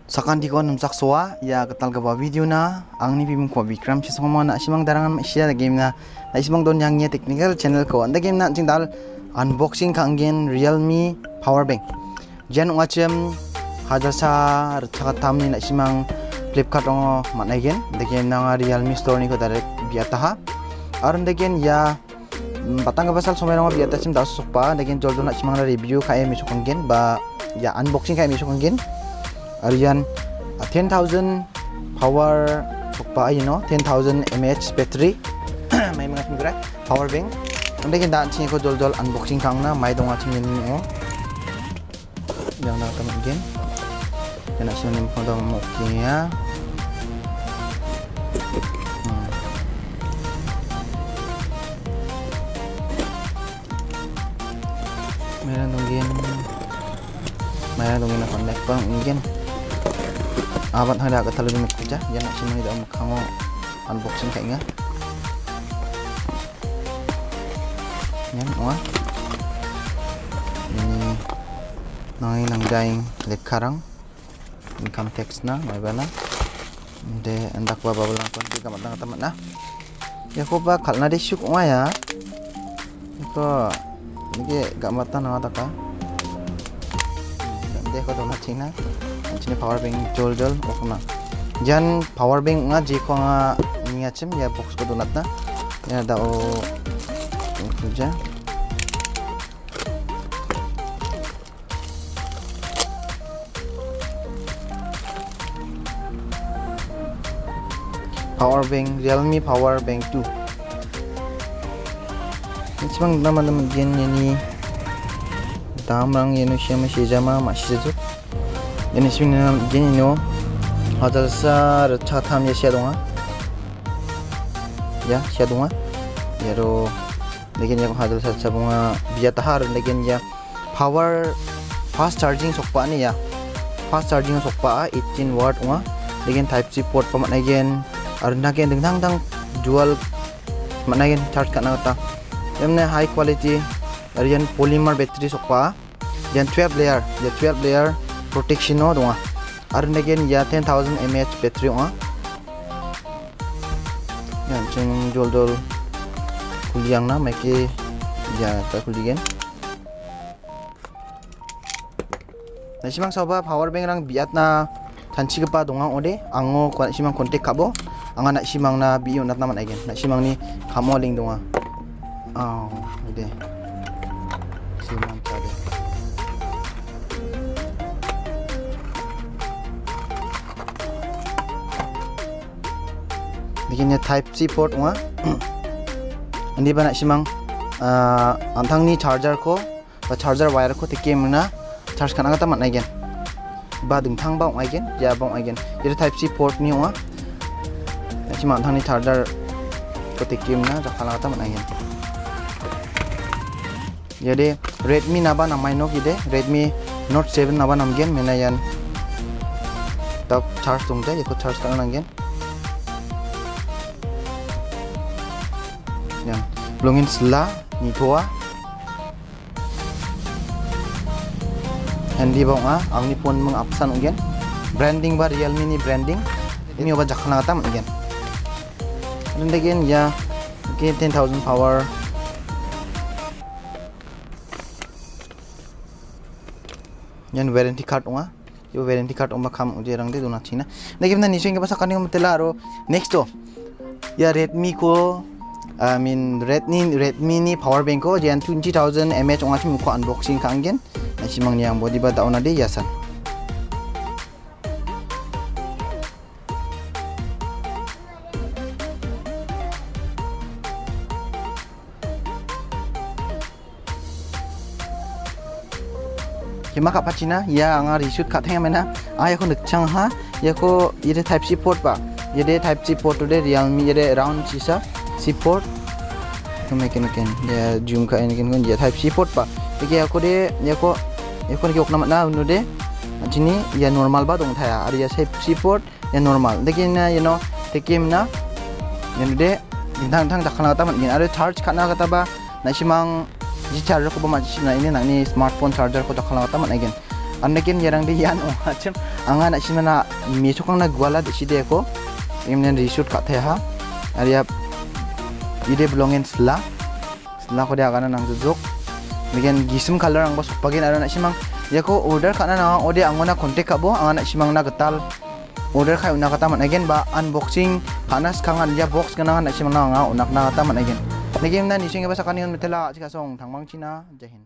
Sakan di kon numsak soa ya ketal ke video na angni bim ko Vikram si sama na simang darangan sia game na simang don yang technical channel ko anda game na dal unboxing kangen Realme Powerbank jan wacem hajasa rchatam ni na simang Flipkart ong managen de game na Realme store ni ko direct biata ha aron de game ya batang basal somai ong biata sim das sokpa de game joldo na simang review kai mi sokongen ba ya unboxing kai mi sokongen Arian 10,000 power sokpa you know 10,000 mAh battery may mga timgra power bank ande kin dan ching ko jol unboxing kang na may donga ching ni o yang na tam again yana sin ni ko dong mo kiya meron dongin na connect pang again abat hada ka talo dumit kuja yan na simang ida makhango unboxing kai nga yan wa ini nang nang daing lekharang income tax na may bala de andak ba babalang kon di kamat na tamat na ya ko ba khalna de suk wa ya ko nige gamata na ta ka de ko dona china ini power bank jol okna jan power bank nga je ko nga niachim ya box ko donat na ya da o kerja power bank Realme Powerbank 2 ini cuma nama-nama gen ini damrang yeno siya masijama masijut ini sebenarnya gini no hadal sar chatham ya siadonga ya siadonga yaro legen ya hadal sar chabunga biya tahar legen ya power fast charging sokpa ni ya fast charging sokpa 18 watt unga legen type C port pa managen arna gen dingdang dang dual managen charge kana ta emne high quality arian polymer battery sokpa yan 12 layer protection no donga aron again ya 10,000 mAh battery onga yan chung jol kuliang na make ya ta kuligen na simang soba power bank rang biat na tanchi pa donga ode ango simang kontak kabo anga na simang na biyo nat naman again na simang ni kamoling donga ide simang tade bikinnya type C port unga andi bana simang antangni charger ko ba charger wire ko tekem na charge kana ta man again ba dingthang ba again ya ba again ira type C port ni unga simang antangni charger ko tekem na jakhala ta man again jadi Redmi naba namai no kide Redmi Note 7 naba namgen menayan tap charge tungja yako charge kana namgen yang belongin sela ni toa handi bang angni phone meng option again branding ba Realme ni branding ini oba jakhana tam again and again ya again 10,000 power yan warranty card unga yo warranty card umba kham uje rang de dona china lagi na nising ke pasakani mtela aro next to ya Redmi ko Redmi ni power bank ko jan 20,000 mAh onga chim ko unboxing kangen na simang niang body ba dauna de yasan kima ka pachina ya anga reshoot ka theng mena aya ko nikchang ha ya ko ire type C port ba yede type C port de Realme yede round sisa C port kemakin ya zoom ka ini kan ya type C port pa jadi aku de ya ko ki okna na unu de sini ya normal ba dong thaya ari ya type C port ya normal lekin na you know tekim na yan de dingthang jakhana ta man ari charge kana kata ba na simang ji charger ko ba ma sina ini nang ni smartphone charger ko jakhana ta man again Anakin yarang di yan macam anga nak simana mesokang na gwala de side ko imnen reshoot ka the ha aria ide belongin sela ko dia kana nang jujok migen gisum color ang bos pagin ara nak simang ya ko order kana na ode angona contact ka bo anga nak simang na getal order khai una kata man again ba unboxing kanas kangan ya box kana nak simang na nga unak na kata man again nagim na nising ba sa kanin metela sikasong thangmang china jahin